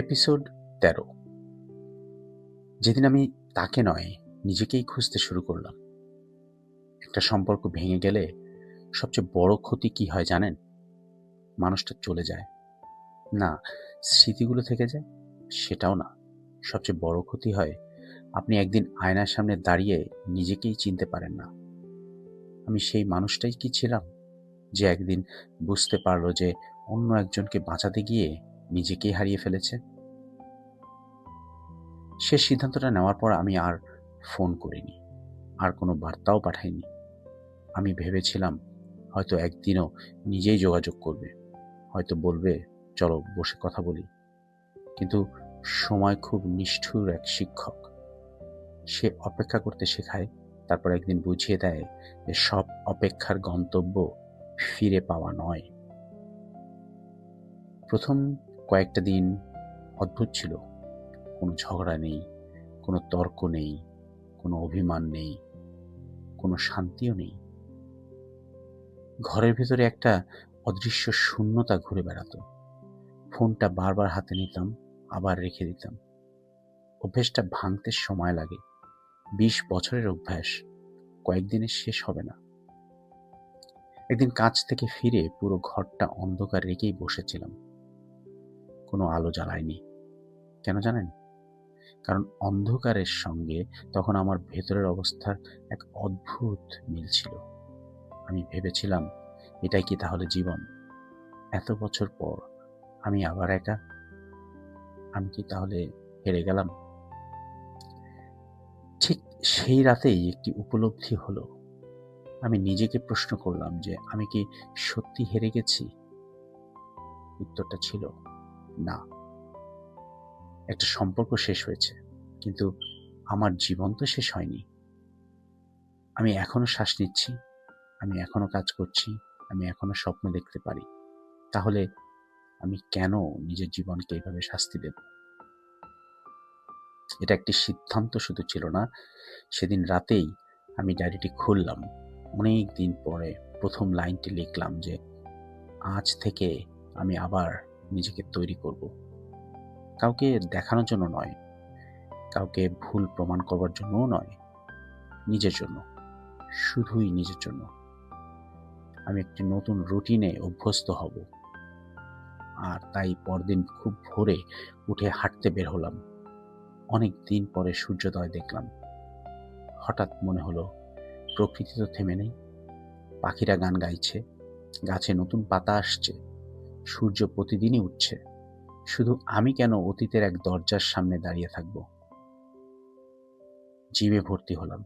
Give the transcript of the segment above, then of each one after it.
Episode ১৩। যেদিন আমি তাকে নয়, নিজেকেই খুঁজতে শুরু করলাম। একটা সম্পর্ক ভেঙে গেলে সবচেয়ে বড় ক্ষতি কি হয় জানেন? মানুষটা চলে যায়। না, স্মৃতিগুলো থেকে যায়, সেটাও না। সবচেয়ে বড় ক্ষতি হয় আপনি একদিন আয়নার সামনে দাঁড়িয়ে নিজেকেই চিনতে পারেন না। আমি সেই মানুষটাই কি ছিলাম যে একদিন বুঝতে পারলো যে অন্য একজনকে বাঁচাতে গিয়ে নিজেকেই হারিয়ে ফেলেছে? সে সিদ্ধান্তটা নেওয়ার পর আমি আর ফোন করিনি, আর কোনো বার্তাও পাঠাইনি। আমি ভেবেছিলাম হয়তো একদিনও নিজেই যোগাযোগ করবে, হয়তো বলবে চলো বসে কথা বলি। কিন্তু সময় খুব নিষ্ঠুর এক শিক্ষক। সে অপেক্ষা করতে শেখায়, তারপর একদিন বুঝিয়ে দেয় যে সব অপেক্ষার গন্তব্য ফিরে পাওয়া নয়। প্রথম কয়েকটা দিন অদ্ভুত ছিল। কোনো ঝগড়া নেই, কোনো তর্ক নেই, কোনো অভিমান নেই, কোনো শান্তিও নেই। ঘরের ভেতরে একটা অদৃশ্য শূন্যতা ঘুরে বেড়াতো। ফোনটা বারবার হাতে নিতাম, আবার রেখে দিতাম। অভ্যেসটা ভাঙতে সময় লাগে। ২০ বছরের অভ্যাস কয়েকদিনে শেষ হবে না। একদিন কাজ থেকে ফিরে পুরো ঘরটা অন্ধকার রেখেই বসেছিলাম। কোনো আলো জ্বালাইনি। কেন জানেন? কারণ অন্ধকারের সঙ্গে তখন আমার ভেতরের অবস্থার এক অদ্ভুত মিল ছিল। আমি ভেবেছিলাম, এটাই কি তাহলে জীবন? এত বছর পর আমি আবার একা। আমি কি তাহলে হেরে গেলাম? ঠিক সেই রাতেই একটি উপলব্ধি হলো। আমি নিজেকে প্রশ্ন করলাম যে আমি কি সত্যি হেরে গেছি? উত্তরটা ছিল না। একটা সম্পর্ক শেষ হয়েছে, কিন্তু আমার জীবন তো শেষ হয়নি। আমি এখনো শ্বাস নিচ্ছি, আমি এখনো কাজ করছি, আমি এখনো স্বপ্ন দেখতে পারি। তাহলে আমি কেন নিজের জীবনকে এভাবে শাস্তি দেব? এটা একটি সিদ্ধান্ত শুধু ছিল না। সেদিন রাতেই আমি ডায়েরিটি খুললাম। অনেক দিন পরে প্রথম লাইনটি লিখলাম যে আজ থেকে আমি আবার নিজেকে তৈরি করব। কাউকে দেখানোর জন্য নয়, কাউকে ভুল প্রমাণ করবার জন্যও নয়, নিজের জন্য, শুধুই নিজের জন্য। আমি একটি নতুন রুটিনে অভ্যস্ত হব। আর তাই পরদিন খুব ভোরে উঠে হাঁটতে বের হলাম। অনেক দিন পরে সূর্যোদয় দেখলাম। হঠাৎ মনে হলো প্রকৃতি তো থেমে নেই। পাখিরা গান গাইছে, গাছে নতুন পাতা আসছে, সূর্য প্রতিদিনই উঠছে। শুধু আমি কেন অতীতের এক দরজার সামনে দাঁড়িয়ে থাকব? জিমে ভর্তি হলাম।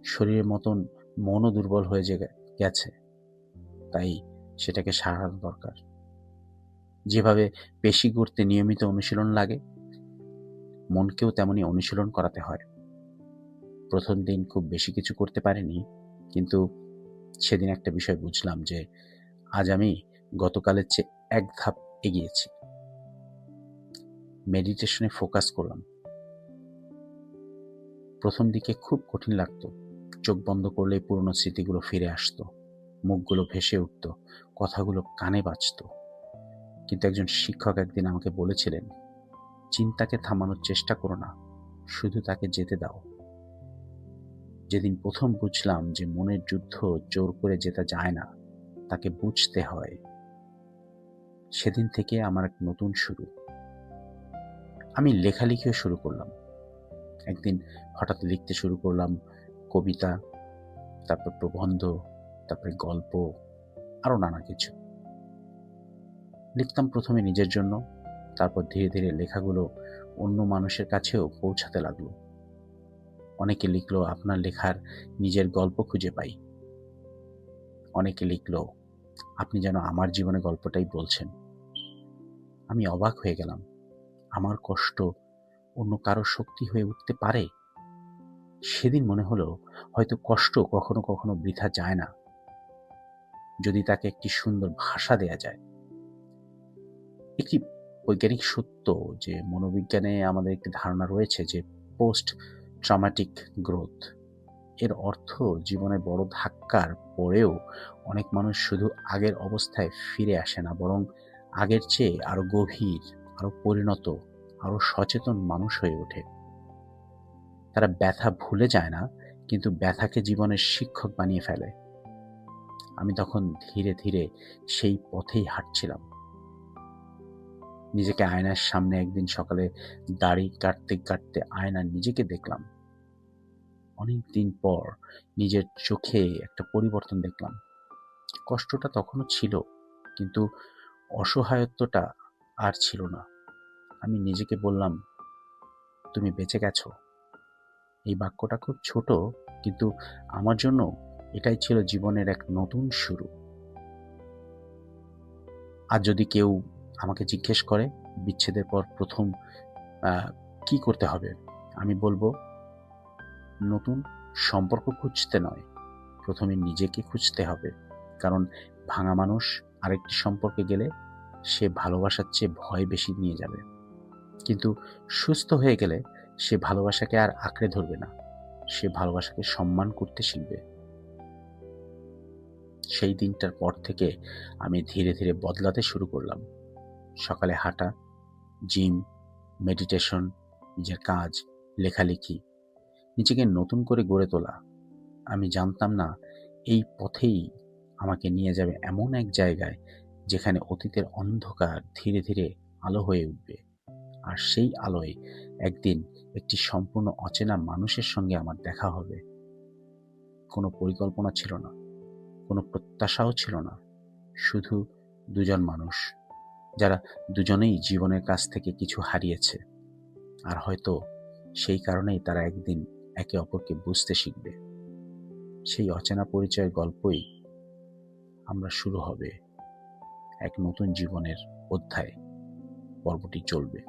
শরীরের মতন মনও দুর্বল হয়ে গেছে, তাই সেটাকে সারানো দরকার। যেভাবে পেশি গড়তে নিয়মিত অনুশীলন লাগে, মনকেও তেমনি অনুশীলন করাতে হয়। প্রথম দিন খুব বেশি কিছু করতে পারিনি, কিন্তু সেদিন একটা বিষয় বুঝলাম যে আজ আমি গতকালের চেয়ে এক ধাপ এগিয়েছি। মেডিটেশনে ফোকাস করলাম। প্রথম দিকে খুব কঠিন লাগতো। চোখ বন্ধ করলেই পুরনো স্মৃতিগুলো ফিরে আসতো, মুখগুলো ভেসে উঠত, কথাগুলো কানে বাজতো। কিন্তু একজন শিক্ষক একদিন আমাকে বলেছিলেন, চিন্তাকে থামানোর চেষ্টা করো না, শুধু তাকে যেতে দাও। যেদিন প্রথম বুঝলাম যে মনের যুদ্ধ জোর করে জেতা যায় না, তাকে বুঝতে হয়, সেদিন থেকে আমার এক নতুন শুরু। আমি লেখালেখিও শুরু করলাম। একদিন হঠাৎ লিখতে শুরু করলাম কবিতা, তারপর প্রবন্ধ, তারপরে গল্প, আরো নানা কিছু। লিখতাম প্রথমে নিজের জন্য, তারপর ধীরে ধীরে লেখাগুলো অন্য মানুষের কাছেও পৌঁছাতে লাগলো। অনেকে লিখলো আপনার লেখার নিজের গল্প খুঁজে পাই। অনেকে লিখলো আপনি যেন আমার জীবনের গল্পটাই বলছেন। আমি অবাক হয়ে গেলাম। আমার কষ্ট অন্য কারো শক্তি হয়ে উঠতে পারে। সেদিন মনে হলো হয়তো কষ্ট কখনো কখনো বৃথা যায় না, যদি তাকে একটি সুন্দর ভাষা দেয়া যায়। একটি বৈজ্ঞানিক সত্য যে মনোবিজ্ঞানে আমাদের একটি ধারণা রয়েছে যে পোস্ট ট্রমাটিক গ্রোথ এর অর্থ জীবনে বড় ধাক্কার পরেও অনেক মানুষ শুধু আগের অবস্থায় ফিরে আসে না, বরং আগের চেয়ে আরো গভীর, আরো পরিণত, আরো সচেতন মানুষ হয়ে ওঠে। তারা ব্যথা ভুলে যায় না, কিন্তু ব্যথাকে জীবনের শিক্ষক বানিয়ে ফেলে। আমি তখন ধীরে ধীরে সেই পথেই হাঁটছিলাম। নিজেকে আয়নার সামনে একদিন সকালে দাড়ি কাটতে কাটতে আয়নায় নিজেকে দেখলাম। অনেকদিন পর নিজের চোখে একটা পরিবর্তন দেখলাম। কষ্টটা তখনও ছিল, কিন্তু অসহায়ত্বটা আর ছিল না। আমি নিজেকে বললাম, তুমি বেঁচে গেছো। এই বাক্যটা খুব ছোট, কিন্তু আমার জন্য এটাই ছিল জীবনের এক নতুন শুরু। আর যদি কেউ আমাকে জিজ্ঞেস করে বিচ্ছেদের পর প্রথম কি করতে হবে, আমি বলবো, নতুন সম্পর্ক খুঁজতে নয়, প্রথমে নিজেকে খুঁজতে হবে। কারণ ভাঙা মানুষ আরেকটি সম্পর্কে গেলে সে ভালোবাসার চেয়ে ভয় বেশি নিয়ে যাবে, কিন্তু সুস্থ হয়ে গেলে সে ভালোবাসাকে আর আঁকড়ে ধরবে না, সে ভালোবাসাকে সম্মান করতে শিখবে। সেই দিনটার পর থেকে আমি ধীরে ধীরে বদলাতে শুরু করলাম। সকালে হাঁটা, জিম, মেডিটেশন, নিজের কাজ, লেখালেখি, নিজেকে নতুন করে গড়ে তোলা। আমি জানতাম না এই পথেই আমাকে নিয়ে যাবে এমন এক জায়গায় যেখানে অতীতের অন্ধকার ধীরে ধীরে আলো হয়ে উঠবে। আর সেই আলোয় একদিন একটি সম্পূর্ণ অচেনা মানুষের সঙ্গে আমার দেখা হবে। কোনো পরিকল্পনা ছিল না, কোনো প্রত্যাশাও ছিল না, শুধু দুজন মানুষ যারা দুজনেই জীবনের কাছ থেকে কিছু হারিয়েছে। আর হয়তো সেই কারণেই তারা একদিন একে অপরকে বুঝতে শিখবে। সেই অচেনা পরিচয়ের গল্পই আমরা শুরু হবে এক নতুন জীবনের অধ্যায়। পর্বটি চলবে।